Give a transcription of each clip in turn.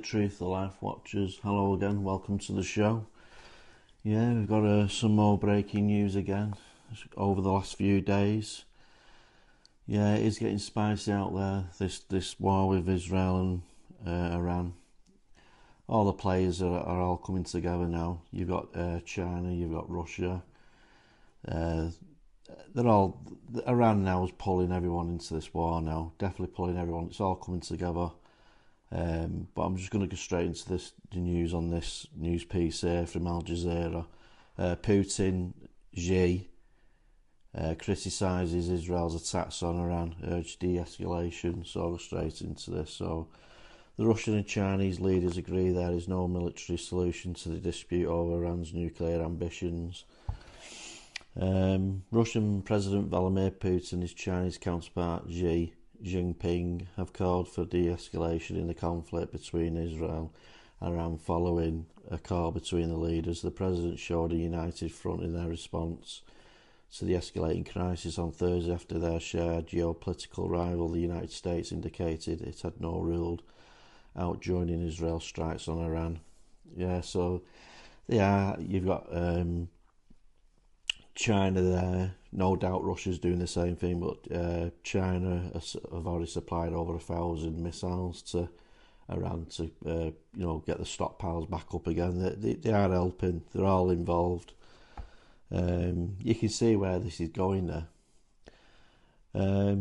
Truth or Life watchers, hello again, welcome to the show. Yeah, we've got some more breaking news again over the last few days. Yeah, it is getting spicy out there, this war with Israel and Iran. All the players are all coming together now. You've got China, you've got Russia. Iran now is pulling everyone into this war now, definitely pulling everyone. It's all coming together. But I'm just going to go straight into the news on this news piece here from Al Jazeera. Putin, Xi, criticises Israel's attacks on Iran, urged de-escalation. So I'll go straight into this. So the Russian and Chinese leaders agree there is no military solution to the dispute over Iran's nuclear ambitions. Russian President Vladimir Putin and his Chinese counterpart Xi Jinping have called for de-escalation in the conflict between Israel and Iran following a call between the leaders. The president showed a united front in their response to the escalating crisis on Thursday after their shared geopolitical rival, the United States, indicated it had no ruled out joining Israel's strikes on Iran. Yeah, so you've got China there. No doubt Russia's doing the same thing, but China have already supplied over 1,000 missiles to Iran to get the stockpiles back up again. They are helping. They're all involved. You can see where this is going there.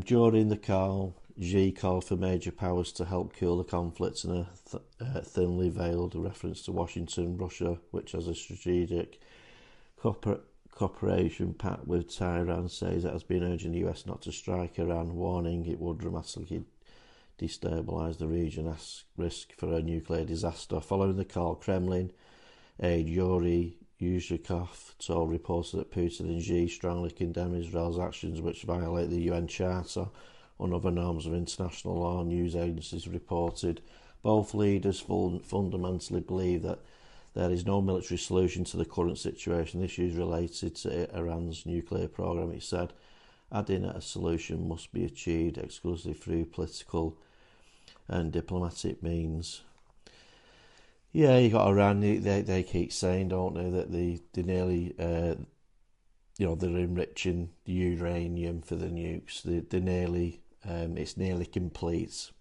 During the call, Xi called for major powers to help cool the conflict in a thinly veiled reference to Washington, Russia, which has a strategic cooperation pact with Tehran, says it has been urging the US not to strike Iran, warning it would dramatically destabilise the region as risk for a nuclear disaster. Following the call, Kremlin aide Yuri Yushakov told reporters that Putin and Xi strongly condemn Israel's actions which violate the UN Charter and other norms of international law. News agencies reported both leaders fundamentally believe that there is no military solution to the current situation. Issues related to Iran's nuclear program, it said, adding that a solution must be achieved exclusively through political and diplomatic means. Yeah, you got Iran. They keep saying, don't they, that they nearly, they're enriching the uranium for the nukes. They're nearly, it's nearly complete.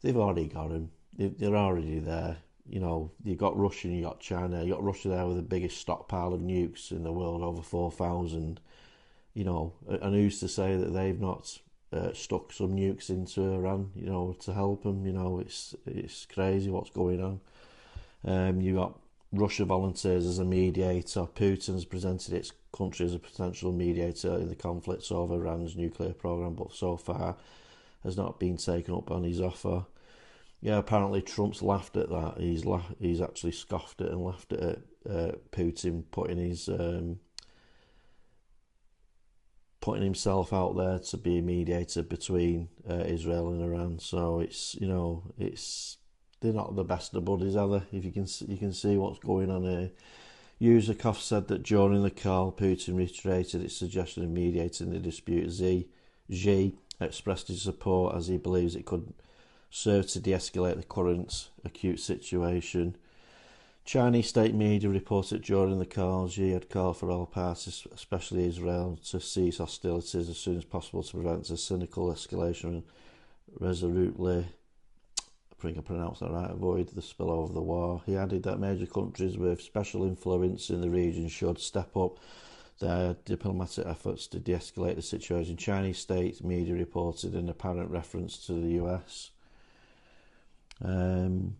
They've already got them. They're already there. You've got Russia and you've got China. You've got Russia there with the biggest stockpile of nukes in the world, over 4,000. And who's to say that they've not stuck some nukes into Iran, to help them? It's crazy what's going on. You've got Russia volunteers as a mediator. Putin's presented its country as a potential mediator in the conflicts over Iran's nuclear program, but so far has not been taken up on his offer. Yeah, apparently Trump's laughed at that. He's actually scoffed at and laughed at Putin putting himself out there to be a mediator between Israel and Iran. So it's they're not the best of buddies, are they? If you can see what's going on here. Yuzakov said that during the call, Putin reiterated its suggestion of mediating the dispute. Xi expressed his support as he believes it could serve to de-escalate the current acute situation. Chinese state media reported during the call Xi had called for all parties, especially Israel, to cease hostilities as soon as possible to prevent a cynical escalation and resolutely, I think I pronounced that right, avoid the spillover of the war. He added that major countries with special influence in the region should step up their diplomatic efforts to de-escalate the situation. Chinese state media reported an apparent reference to the US. The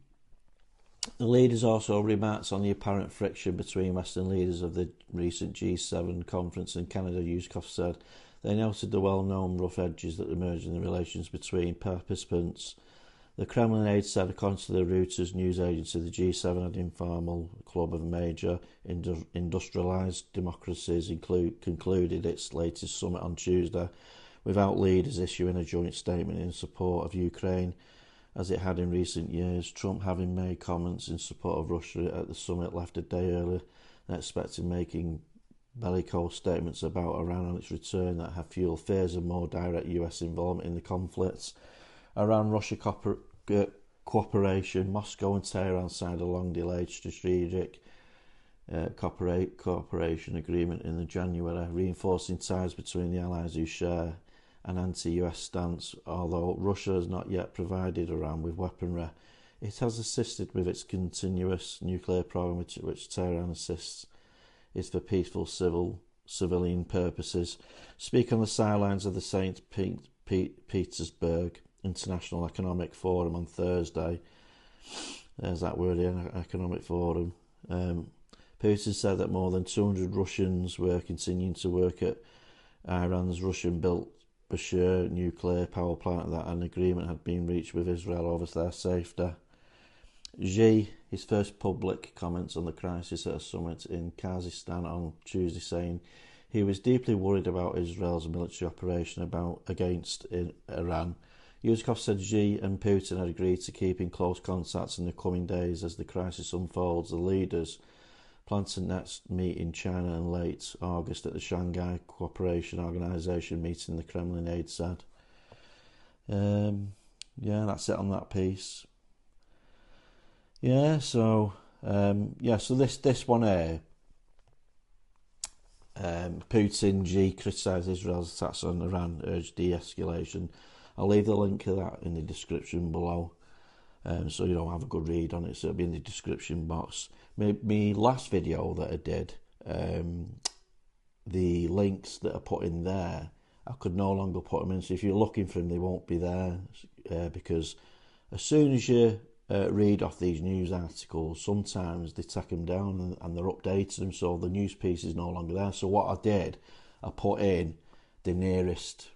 leaders also remarked on the apparent friction between Western leaders of the recent G7 conference in Canada. Yushkov said they noted the well-known rough edges that emerged in the relations between participants. The Kremlin aide said, according to the Reuters news agency, the G7 had informal club of major industrialised democracies concluded its latest summit on Tuesday without leaders issuing a joint statement in support of Ukraine, as it had in recent years. Trump, having made comments in support of Russia at the summit, left a day earlier than expected, making bellicose statements about Iran on its return that have fueled fears of more direct US involvement in the conflict. Iran-Russia cooperation. Moscow and Tehran signed a long-delayed strategic cooperation agreement in January, reinforcing ties between the allies who share an anti-US stance. Although Russia has not yet provided Iran with weaponry, it has assisted with its continuous nuclear program, which Tehran assists is for peaceful civilian purposes. Speaking on the sidelines of the St. Petersburg International Economic Forum on Thursday, there's that word again, economic forum, Putin said that more than 200 Russians were continuing to work at Iran's Russian-built Bushehr nuclear power plant, that an agreement had been reached with Israel over their safety. Xi, his first public comments on the crisis at a summit in Kazakhstan on Tuesday, saying he was deeply worried about Israel's military operation against Iran. Yuzkov said Xi and Putin had agreed to keep in close contact in the coming days as the crisis unfolds. The leaders plan to next meet in China in late August at the Shanghai Cooperation Organization meeting, the Kremlin aide said. That's it on that piece. So this one here, Putin, Xi criticised Israel's attacks on Iran, urged de-escalation. I'll leave the link to that in the description below, so you don't have a good read on it, so it'll be in the description box. My last video that I did, the links that I put in there, I could no longer put them in, so if you're looking for them, they won't be there, because as soon as you read off these news articles, sometimes they take them down and they're updating them, so the news piece is no longer there. So what I did, I put in the nearest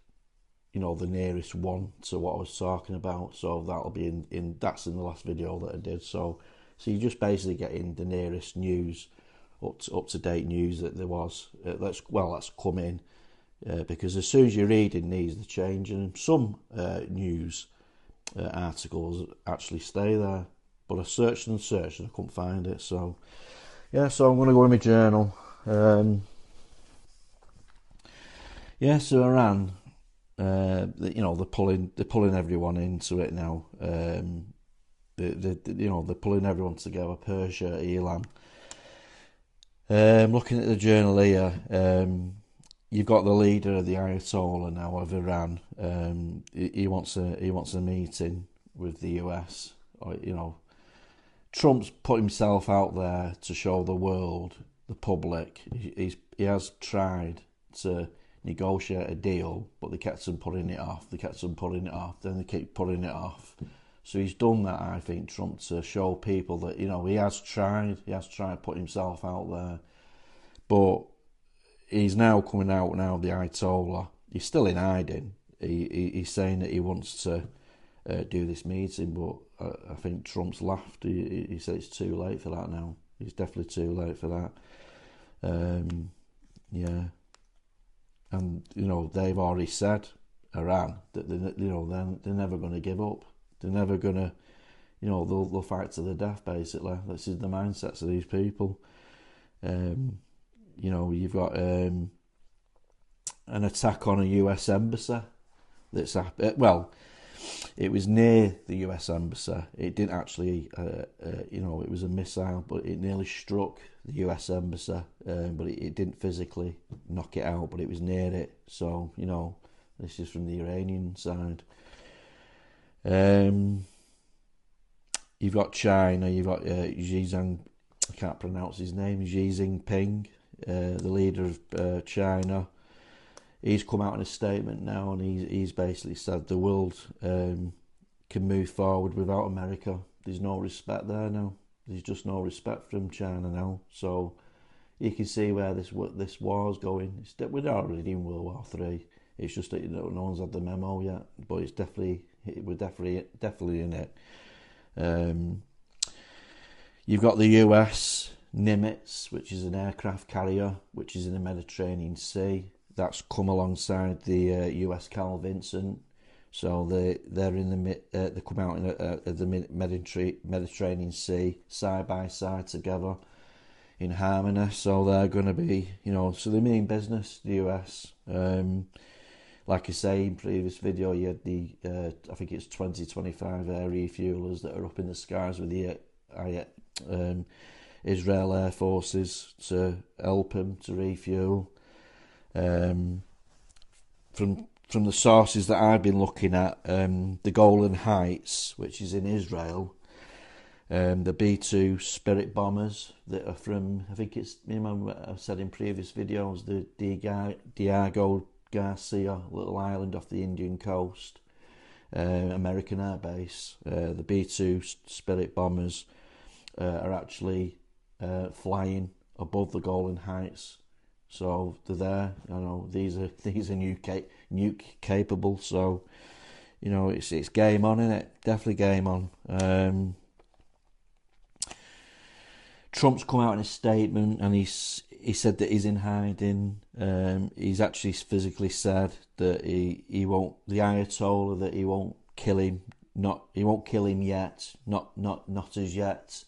one to what I was talking about, so that'll be that's in the last video that I did. So you just basically get in the nearest news, up to date news that there was. That's come in, because as soon as you're reading these, they're changing. Some news articles actually stay there, but I searched and searched and I couldn't find it. So I'm going to go in my journal. So Iran, they're pulling everyone into it now. They're pulling everyone together. Persia, Elam. Looking at the journal here, you've got the leader of the Ayatollah now of Iran. He wants a meeting with the US. Trump's put himself out there to show the world, the public. He has tried to negotiate a deal, but they kept on putting it off. Then they keep putting it off. So he's done that, I think, Trump, to show people that he has tried. He has tried to put himself out there, but he's now coming out now. The Ayatollah, he's still in hiding. He's saying that he wants to do this meeting, but I think Trump's laughed. He said it's too late for that now. It's definitely too late for that. And they've already said, Iran, that they're never going to give up. They're never going to, they'll fight to the death, basically. This is the mindsets of these people. You've got an attack on a US embassy that's happened. Well, it was near the US embassy. It didn't actually, it was a missile, but it nearly struck the US embassy. But it didn't physically knock it out, but it was near it. So, this is from the Iranian side. You've got China, you've got Xi Jinping, I can't pronounce his name, Xi Jinping, the leader of China. He's come out in a statement now, and he's basically said the world can move forward without America. There's no respect there now. There's just no respect from China now. So you can see where this war's going. We're not already in World War III. It's just that no one's had the memo yet, but we're definitely in it. You've got the US Nimitz, which is an aircraft carrier, which is in the Mediterranean Sea. That's come alongside the US Carl Vinson. So they're in they come out in the Mediterranean Sea side by side together in harmony. So they're going to be, so they mean business, the US. like I say in previous video, you had the I think it's 2025 air refuelers that are up in the skies with the Israel Air Forces to help them to refuel. From the sources that I've been looking at, the Golan Heights, which is in Israel, the B-2 Spirit bombers that are from, I think it's, I've said in previous videos, the Diego Garcia little island off the Indian coast, American Air Base. The B-2 Spirit bombers are actually flying above the Golan Heights, so they're there. I know these are nuke capable, so you know it's game on, isn't it? Definitely game on. Trump's come out in a statement and he said that he's in hiding. He's actually physically said that he won't, the Ayatollah, that he won't kill him. He won't kill him yet. Not as yet.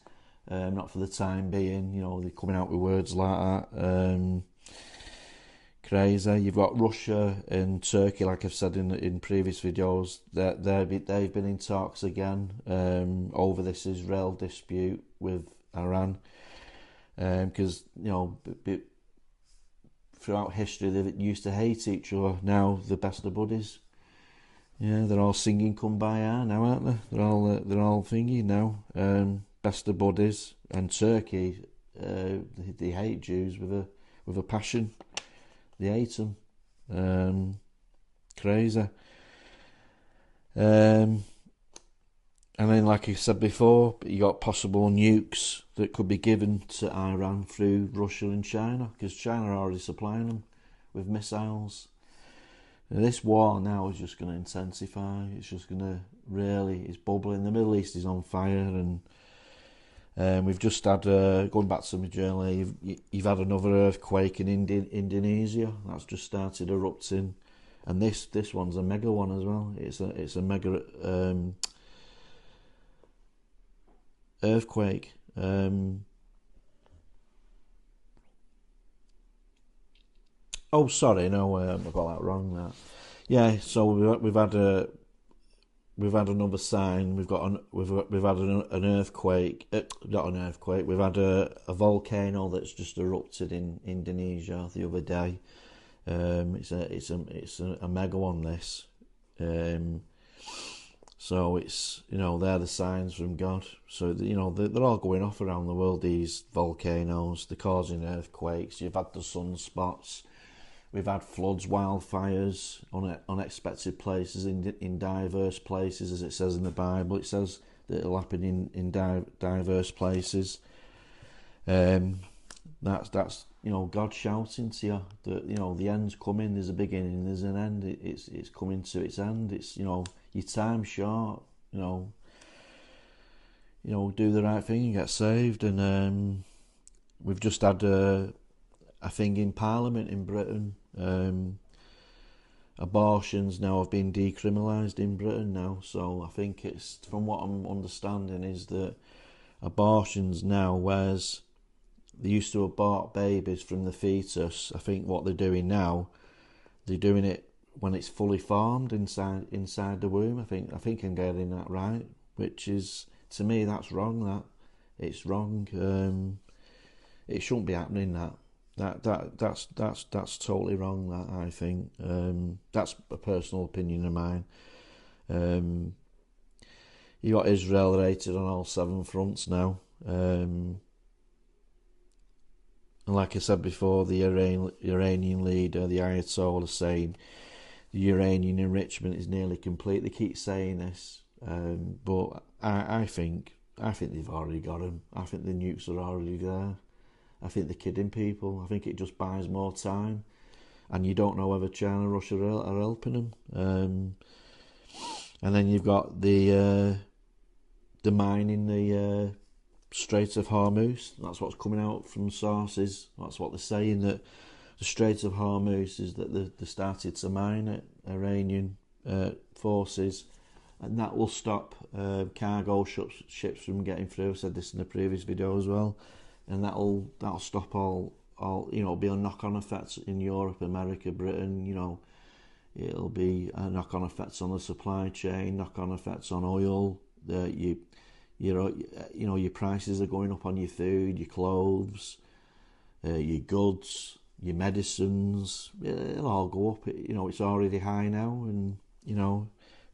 Not for the time being. You know, they're coming out with words like that. Crazy. You've got Russia and Turkey, like I've said in previous videos. They've been in talks again over this Israel dispute with Iran. Because you know, throughout history they used to hate each other. Now they're best of buddies. Yeah, they're all singing "Kumbaya" now, aren't they? They're all thingy now. Best of buddies. And Turkey, they hate Jews with a passion. They hate them. Crazy. And then, like I said before, you got possible nukes that could be given to Iran through Russia and China, because China are already supplying them with missiles. And this war now is just going to intensify. It's just going to it's bubbling. The Middle East is on fire, and we've just had, going back to my journey, you've had another earthquake in Indonesia that's just started erupting, and this one's a mega one as well. It's a mega earthquake. Oh, sorry, no, I got that wrong. That, yeah. So we've had another sign. We've had an earthquake. Not an earthquake. We've had a volcano that's just erupted in Indonesia the other day. It's a mega one. This. So it's, you know, they're the signs from God. So, you know, they're all going off around the world, these volcanoes. They're causing earthquakes. You've had the sunspots. We've had floods, wildfires, unexpected places in diverse places, as it says in the Bible. It says that it'll happen in diverse places. That's you know, God shouting to you that, you know, the end's coming. There's a beginning, there's an end. It's coming to its end. It's, you know, your time's short. You know, do the right thing and get saved. And we've just had a thing in Parliament in Britain. Abortions now have been decriminalised in Britain now. So I think it's, from what I'm understanding, is that abortions now, whereas they used to abort babies from the fetus, I think what they're doing now, they're doing it when it's fully formed inside the womb. I think I'm getting that right, which is, to me, that's wrong. It's wrong. It shouldn't be happening. That's totally wrong. That, I think, that's a personal opinion of mine. You got Israel rated on all 7 fronts now. And like I said before, the Iranian leader, the Ayatollah, saying the uranium enrichment is nearly complete. They keep saying this, but I think they've already got them. I think the nukes are already there. I think they're kidding people. I think it just buys more time, and you don't know whether China and Russia are helping them. And then you've got the mine in the Strait of Hormuz. That's what's coming out from sources. That's what they're saying, that the Strait of Hormuz is that they started to mine it, Iranian forces, and that will stop cargo ships from getting through. I said this in the previous video as well, and that'll stop all, you know, be a knock-on effect in Europe, America, Britain. You know, It'll be knock-on effects on the supply chain, knock-on effects on oil. Your prices are going up on your food, your clothes, your goods, your medicines. It'll all go up. It's already high now, and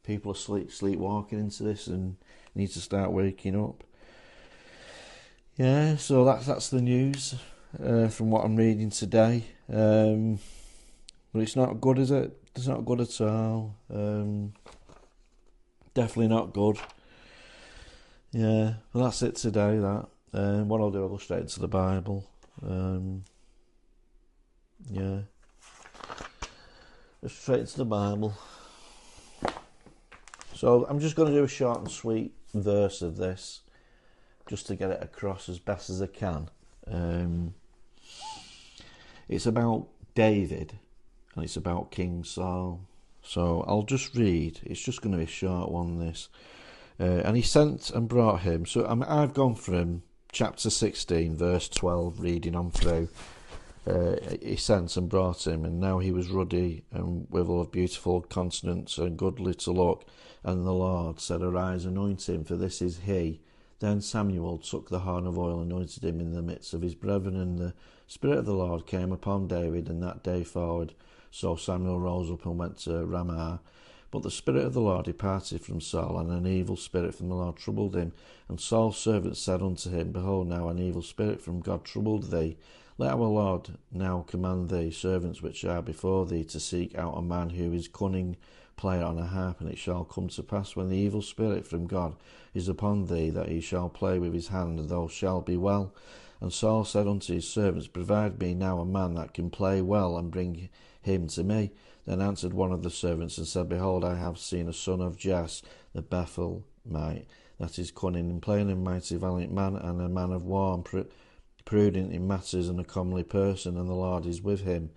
people are sleepwalking into this and need to start waking up. Yeah, so that's the news from what I'm reading today. But it's not good, is it? It's not good at all. Definitely not good. Yeah, well, that's it today, that. What I'll do, I'll go straight into the Bible. Yeah. Just straight into the Bible. So I'm just going to do a short and sweet verse of this, just to get it across as best as I can. It's about David, and it's about King Saul. So I'll just read. It's just going to be a short one, this. And he sent and brought him. So I've gone from chapter 16, verse 12, reading on through. He sent and brought him, and now he was ruddy and withal of beautiful countenance and goodly to look. And the Lord said, Arise, anoint him, for this is he. Then Samuel took the horn of oil, anointed him in the midst of his brethren, and the Spirit of the Lord came upon David, and that day forward. So Samuel rose up and went to Ramah. But the Spirit of the Lord departed from Saul, and an evil spirit from the Lord troubled him. And Saul's servants said unto him, Behold, now an evil spirit from God troubled thee. Let our Lord now command thee, servants which are before thee, to seek out a man who is cunning player on a harp, and it shall come to pass when the evil spirit from God is upon thee, that he shall play with his hand, and thou shalt be well. And Saul said unto his servants, Provide me now a man that can play well, and bring him to me. Then answered one of the servants and said, Behold, I have seen a son of Jess the Bethelite, that is cunning in playing, and mighty valiant man, and a man of war, and prudent in matters, and a comely person, and the Lord is with him.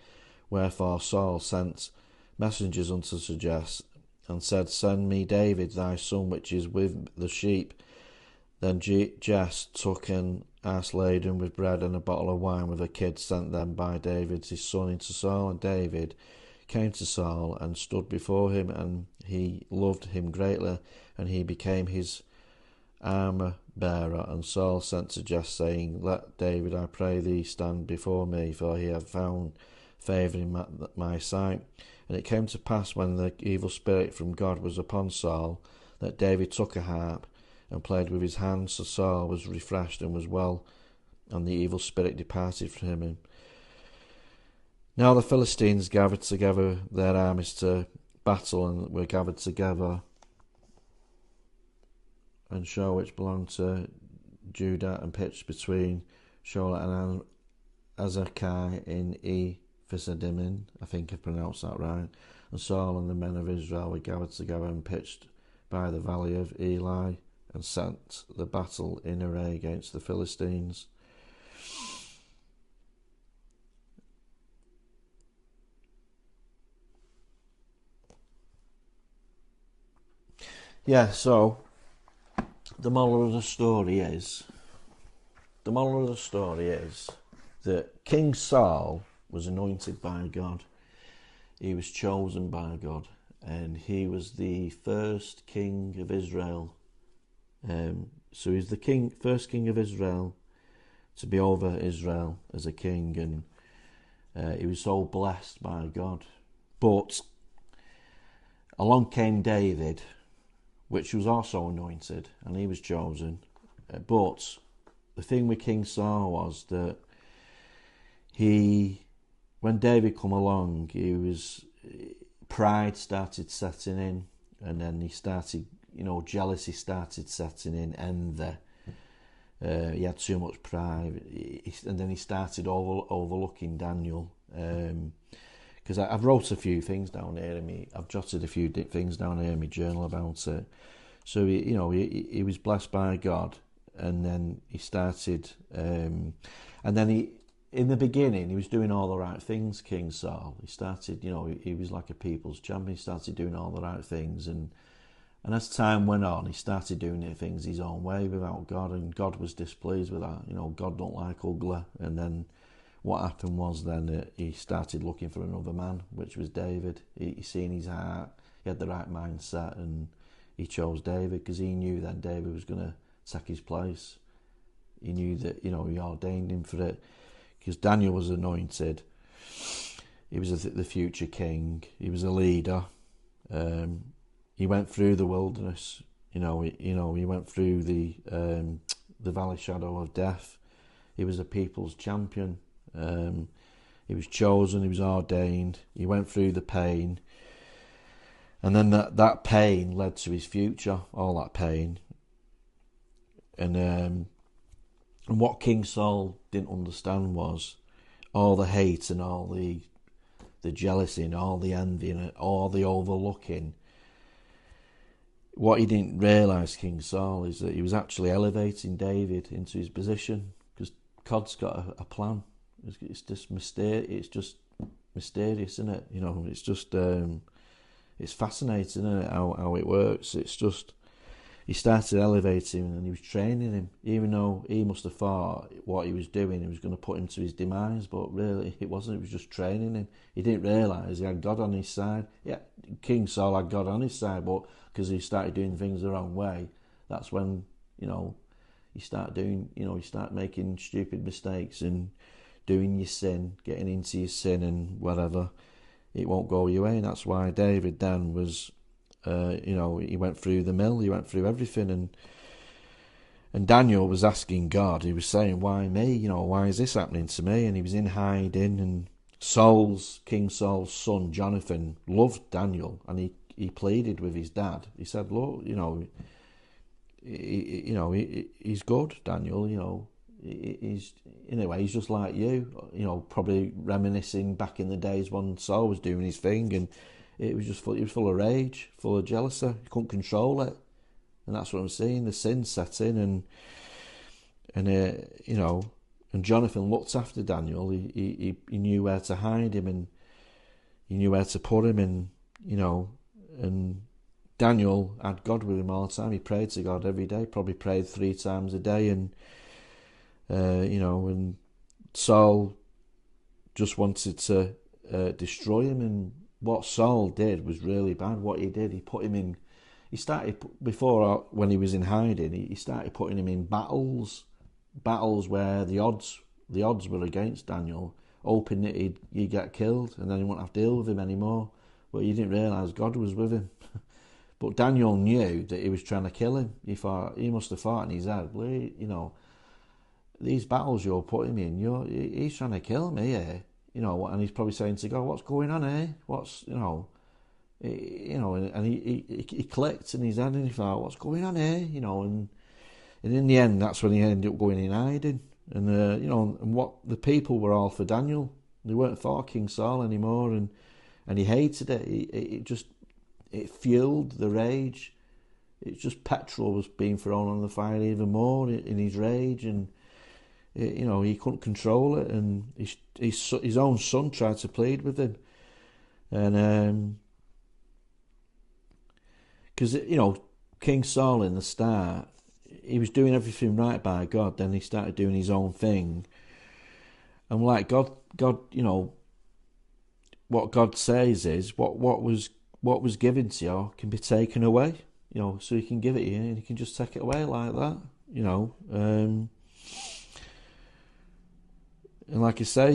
Wherefore Saul sent messengers unto Jess, and said, Send me David thy son, which is with the sheep. Then Jess took an ass laden with bread and a bottle of wine with a kid, sent them by David his son into Saul. And David came to Saul and stood before him, and he loved him greatly, and he became his armour bearer. And Saul sent to Jess, saying, Let David, I pray thee, stand before me, for he hath found favour in my sight. And it came to pass, when the evil spirit from God was upon Saul, that David took a harp and played with his hands. So Saul was refreshed and was well, and the evil spirit departed from him. Now the Philistines gathered together their armies to battle, and were gathered together, and Shaw, which belonged to Judah, and pitched between Shola and Azekah in Ephesidimin, I think I pronounced that right. And Saul and the men of Israel were gathered together and pitched by the valley of Eli, and sent the battle in array against the Philistines. Yeah, so the moral of the story is that King Saul was anointed by God. He was chosen by God, and he was the first king of Israel. So he's the first king of Israel to be over Israel as a king, and he was so blessed by God. But along came David, which was also anointed, and he was chosen. But the thing with King Saul was that when David come along, pride started setting in, and then he started, jealousy started setting in, envy. He had too much pride, and then he started overlooking Daniel. Because I've wrote a few things down here, I've jotted a few things down here in my journal about it. So he was blessed by God, and then he started, and then in the beginning he was doing all the right things. King Saul, he started, he was like a people's champion. He started doing all the right things, and as time went on, he started doing things his own way without God, and God was displeased with that. God don't like ugly. And then what happened was then he started looking for another man, which was David. He seen his heart, he had the right mindset, and he chose David because he knew that David was going to take his place. He knew that, he ordained him for it, because Daniel was anointed. He was the future king. He was a leader. He went through the wilderness. He went through the valley shadow of death. He was a people's champion. He was chosen. He was ordained. He went through the pain, and then that pain led to his future. All that pain, and what King Saul didn't understand was all the hate and all the jealousy and all the envy and all the overlooking. What he didn't realise, King Saul, is that he was actually elevating David into his position, because God's got a plan. It's just mysterious. It's just mysterious, isn't it? It's just it's fascinating, isn't it, how it works. It's just, he started elevating him and he was training him, even though he must have thought what he was doing, he was going to put him to his demise, but really it wasn't. It was just training him. He didn't realise he had God on his side. Yeah, King Saul had God on his side, but because he started doing things the wrong way, that's when, you start making stupid mistakes and doing your sin, getting into your sin and whatever. It won't go your way, and that's why David then was, he went through the mill, he went through everything, and Daniel was asking God, he was saying, why me? Why is this happening to me? And he was in hiding, and King Saul's son, Jonathan, loved Daniel, and he pleaded with his dad. He said, look, he's good, Daniel, he's just like you, probably reminiscing back in the days when Saul was doing his thing, and he was full of rage, full of jealousy. He couldn't control it, and that's what I'm seeing. The sin set in, and Jonathan looked after Daniel. He knew where to hide him, and he knew where to put him, and Daniel had God with him all the time. He prayed to God every day, probably prayed 3 times a day, and and Saul just wanted to destroy him. And what Saul did was really bad. What he did, he put him in. He started before, when he was in hiding. He started putting him in battles where the odds were against Daniel, hoping that he'd get killed, and then he wouldn't have to deal with him anymore. But he didn't realise God was with him. But Daniel knew that he was trying to kill him. He must have thought in his head, these battles you're putting me in, he's trying to kill me here, and he's probably saying to God, what's going on here? And he clicked in his head, and he thought, what's going on here? And in the end, that's when he ended up going in hiding. And and what the people were all for Daniel. They weren't for King Saul anymore, and he hated it. It fueled the rage. It's just petrol was being thrown on the fire even more in his rage, and he couldn't control it. And his own son tried to plead with him, and because King Saul in the start, he was doing everything right by God. Then he started doing his own thing, and like God, what God says is what was given to you can be taken away. So he can give it to you, and he can just take it away like that. And like I say,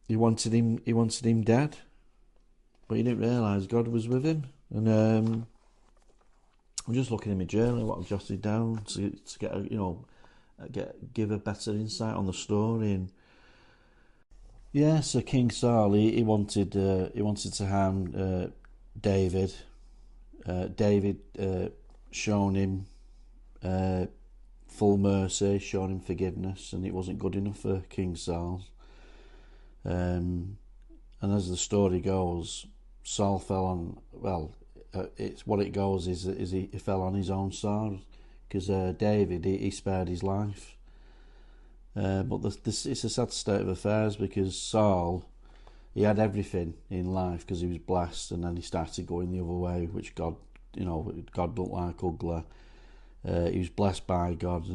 he wanted him dead, but he didn't realise God was with him. And I'm just looking in my journal what I've jotted down to get give a better insight on the story. And yeah, so King Saul, he wanted to harm David. David shown him full mercy, shown him forgiveness, and it wasn't good enough for King Saul. And as the story goes, Saul fell on, it's what it goes is he fell on his own sword, because David, he spared his life. But it's a sad state of affairs, because Saul, he had everything in life because he was blessed, and then he started going the other way, which God don't like ugly. He was blessed by God,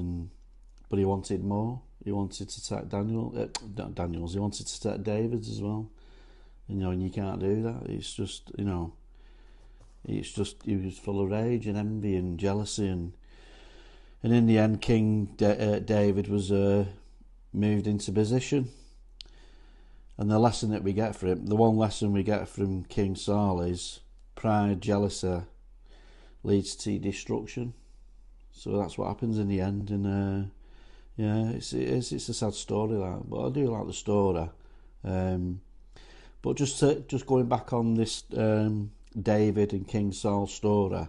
but he wanted more. he wanted to take Daniel's. He wanted to take David's as well. And you can't do that. It's just, he was full of rage and envy and jealousy, and in the end, King David was moved into position. And the lesson that we get from him, the one lesson we get from King Saul is pride, jealousy leads to destruction. So that's what happens in the end. And it's a sad story, that, but I do like the story. But just going back on this David and King Saul story,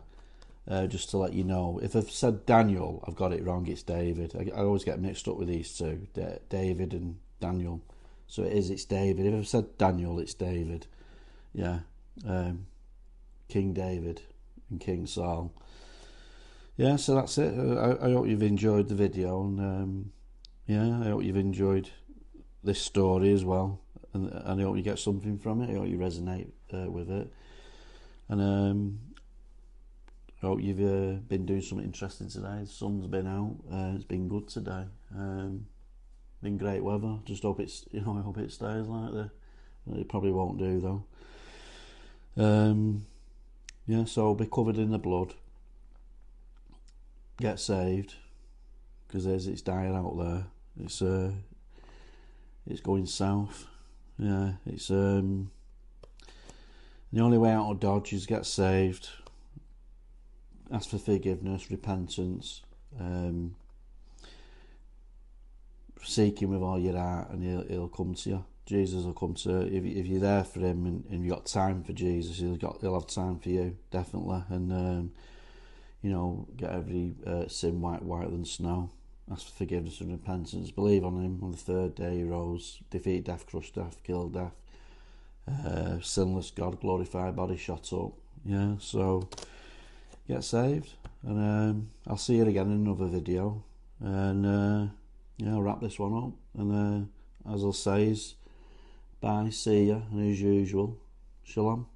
just to let you know, if I've said Daniel, I've got it wrong. It's David. I always get mixed up with these two, David and Daniel. So it's David. If I've said Daniel, it's David. Yeah, King David and King Saul. Yeah, so that's it. I hope you've enjoyed the video, and I hope you've enjoyed this story as well, and I hope you get something from it. I hope you resonate with it, and I hope you've been doing something interesting today. The sun's been out. It's been good today. Been great weather. Just hope it's I hope it stays like that. It probably won't do though. So I'll be covered in the blood. Get saved, because it's dying out there. It's going south. Yeah, it's the only way out of Dodge is get saved. Ask for forgiveness, repentance. Seek him with all your heart, and he'll come to you. Jesus will come to you. If you're there for him, and you've got time for Jesus, he'll have time for you, definitely. And get every sin whiter than snow. Ask for forgiveness and repentance. Believe on him. On the third day he rose, defeated death, crushed death, killed death. Sinless God, glorified body, shot up. Yeah, so get saved, and I'll see you again in another video. And I'll wrap this one up. And as I'll say is, bye, see ya, and as usual, shalom.